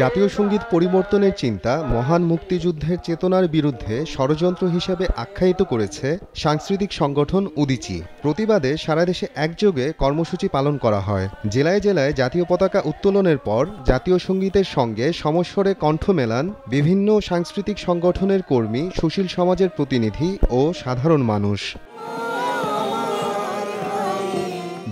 জাতীয় সঙ্গীত পরিবর্তনের চিন্তা মহান মুক্তিযুদ্ধের চেতনার বিরুদ্ধে ষড়যন্ত্র হিসেবে আখ্যায়িত করেছে সাংস্কৃতিক সংগঠন উদীচী। প্রতিবাদে সারা দেশে একযোগে কর্মসূচি পালন করা হয়। জেলায় জেলায় জাতীয় পতাকা উত্তোলনের পর জাতীয় সঙ্গীতের সঙ্গে সমস্বরে কণ্ঠ মেলান বিভিন্ন সাংস্কৃতিক সংগঠনের কর্মী, সুশীল সমাজের প্রতিনিধি ও সাধারণ মানুষ।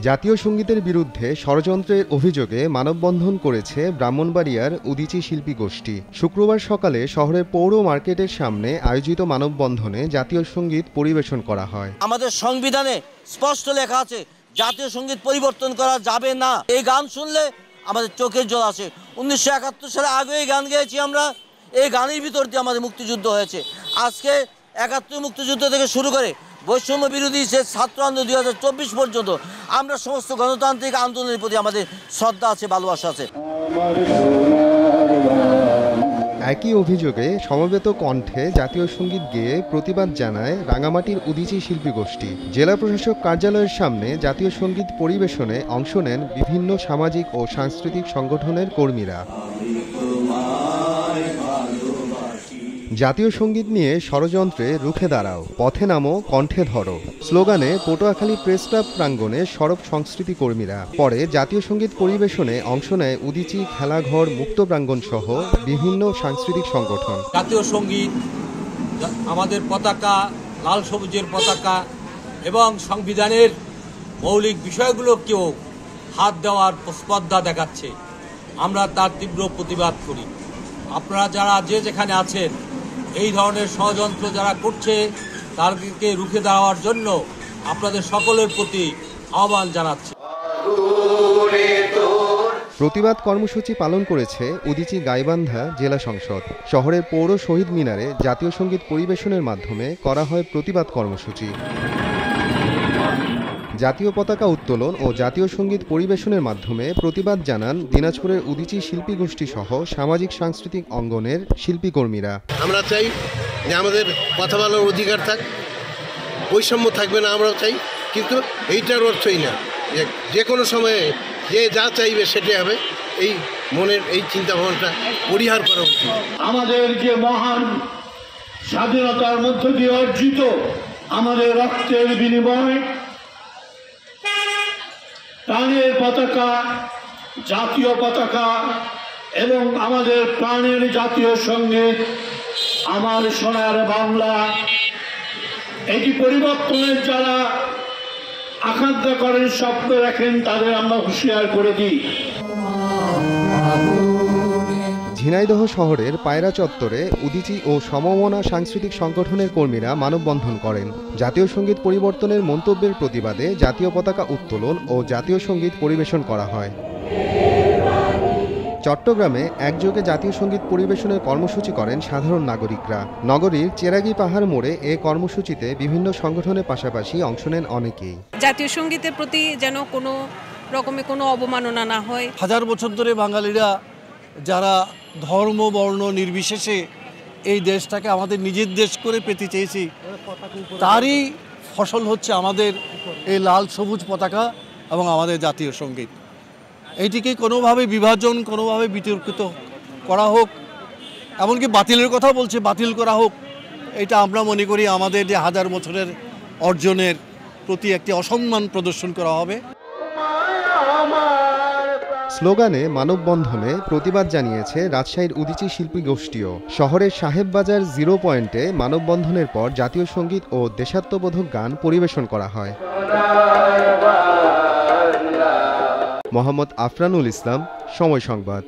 জাতীয় সঙ্গীতের বিরুদ্ধে ষড়যন্ত্রের অভিযোগে মানববন্ধন করেছে ব্রাহ্মণবাড়িয়ার উদীচী শিল্পী গোষ্ঠী। শুক্রবার সকালে শহরের পৌর মার্কেটের সামনে আয়োজিত মানববন্ধনে জাতীয় সঙ্গীত পরিবেশন করা হয়। আমাদের সংবিধানে স্পষ্ট লেখা আছে জাতীয় সঙ্গীত পরিবর্তন করা যাবে না। এই গান শুনলে আমাদের চোখের জল আসে। 1971 সালে আগে এই গান গেয়েছি আমরা। এই গানের ভিতর দিয়ে আমাদের মুক্তিযুদ্ধ হয়েছে। আজকে 71 মুক্তিযুদ্ধ থেকে শুরু করে বৈষম্য বিরোধী যে ছাত্র আন্দোলন 2024 পর্যন্ত আমরা সমস্ত গণতান্ত্রিক আন্দোলনের প্রতি আমাদের শ্রদ্ধা আছে, ভালোবাসা আছে। একই অভিযোগে সমবেত কণ্ঠে জাতীয় সঙ্গীত গেয়ে প্রতিবাদ জানায় রাঙামাটির উদীচী শিল্পী গোষ্ঠী। জেলা প্রশাসক কার্যালয়ের সামনে জাতীয় সঙ্গীত পরিবেশনে অংশ নেন বিভিন্ন সামাজিক ও সাংস্কৃতিক সংগঠনের কর্মীরা। জাতীয় সঙ্গীত নিয়ে ষড়যন্ত্রে রুখে দাঁড়াও, পথে নামো, কণ্ঠে ধরো স্লোগানে পটুয়াখালী প্রেস ক্লাব প্রাঙ্গণে সরব সংস্কৃতি কর্মীরা। পরে জাতীয় সঙ্গীত পরিবেশনে অংশ নেয় উদীচী, খেলাঘর, মুক্ত প্রাঙ্গণ সহ বিভিন্ন সাংস্কৃতিক সংগঠন। জাতীয় সঙ্গীত, আমাদের পতাকা, লাল সবুজের পতাকা এবং সংবিধানের মৌলিক বিষয়গুলোকেও হাত দেওয়ার স্পর্ধা দেখাচ্ছে। আমরা তার তীব্র প্রতিবাদ করি। আপনারা যারা যে যেখানে আছেন, এই ধরনের ষড়যন্ত্র যারা করছে তাদেরকে রুখে দেওয়ার জন্য আপনাদের সকলের প্রতি আহ্বান জানাচ্ছি। প্রতিবাদ কর্মসূচি পালন করেছে উদীচী গাইবান্ধা জেলা সংসদ। শহরের পৌর শহীদ মিনারে জাতীয় সঙ্গীত পরিবেশনের মাধ্যমে করা হয় প্রতিবাদ কর্মসূচি। জাতীয় পতাকা উত্তোলন ও জাতীয় সঙ্গীত পরিবেশনের মাধ্যমে প্রতিবাদ জানান দিনাজপুরের উদীচী শিল্পী গোষ্ঠী সহ সামাজিক সাংস্কৃতিক অঙ্গনের শিল্পী কর্মীরা। আমরা চাই যে আমাদের কথা বলার অধিকার থাক, বৈষম্য থাকবে না, আমরাও চাই। কিন্তু এইটার অর্থই না যে কোনো সময়ে যে যা চাইবে সেটাই হবে। এই মনের এই চিন্তা ভাবনাটা পরিহার করা উচিত। আমাদের যে মহান স্বাধীনতার মধ্য দিয়ে অর্জিত আমাদের রক্তের বিনিময় প্রাণের পতাকা, জাতীয় পতাকা এবং আমাদের প্রাণের জাতীয় সঙ্গীত আমার সোনার বাংলা, এটি পরিবর্তনের যারা আকাঙ্ক্ষা করেন, স্বপ্ন রাখেন, তাদের আমরা হুঁশিয়ার করে দিই। ঝিনাইদহ শহরের পায়রা চত্বরে উদীচী ও সমমনা সাংস্কৃতিক সংগঠনের কর্মীরা মানববন্ধন করেন। জাতীয় সঙ্গীত পরিবর্তনের মন্তব্যের প্রতিবাদে জাতীয় পতাকা উত্তোলন ও জাতীয় সঙ্গীত পরিবেশন করা হয়। চট্টগ্রামে একযোগে জাতীয় সঙ্গীত পরিবেশনের কর্মসূচি করেন সাধারণ নাগরিকরা। নগরীর চেরাগি পাহাড় মোড়ে এ কর্মসূচিতে বিভিন্ন সংগঠনের পাশাপাশি অংশ নেন অনেকেই। জাতীয় সঙ্গীতের প্রতি যেন কোনো রকমের কোনো অবমাননা না হয়। হাজার বছর ধরে বাঙালিরা যারা ধর্ম বর্ণ নির্বিশেষে এই দেশটাকে আমাদের নিজের দেশ করে পেতে চেয়েছি, তারই ফসল হচ্ছে আমাদের এই লাল সবুজ পতাকা এবং আমাদের জাতীয় সঙ্গীত। এইটিকে কোনোভাবে বিভাজন, কোনোভাবে বিতর্কিত করা হোক, এমনকি বাতিলের কথা বলছে, বাতিল করা হোক, এটা আমরা মনে করি আমাদের যে হাজার বছরের অর্জনের প্রতি একটি অসম্মান প্রদর্শন করা হবে। স্লোগানে মানববন্ধনে প্রতিবাদ জানিয়েছে রাজশাহীর উদীচী শিল্পী গোষ্ঠীও। শহরের সাহেববাজার 0 পয়েন্টে মানববন্ধনের পর জাতীয় সঙ্গীত ও দেশাত্মবোধক গান পরিবেশন করা হয়। মোহাম্মদ আফরানুল ইসলাম, সময় সংবাদ।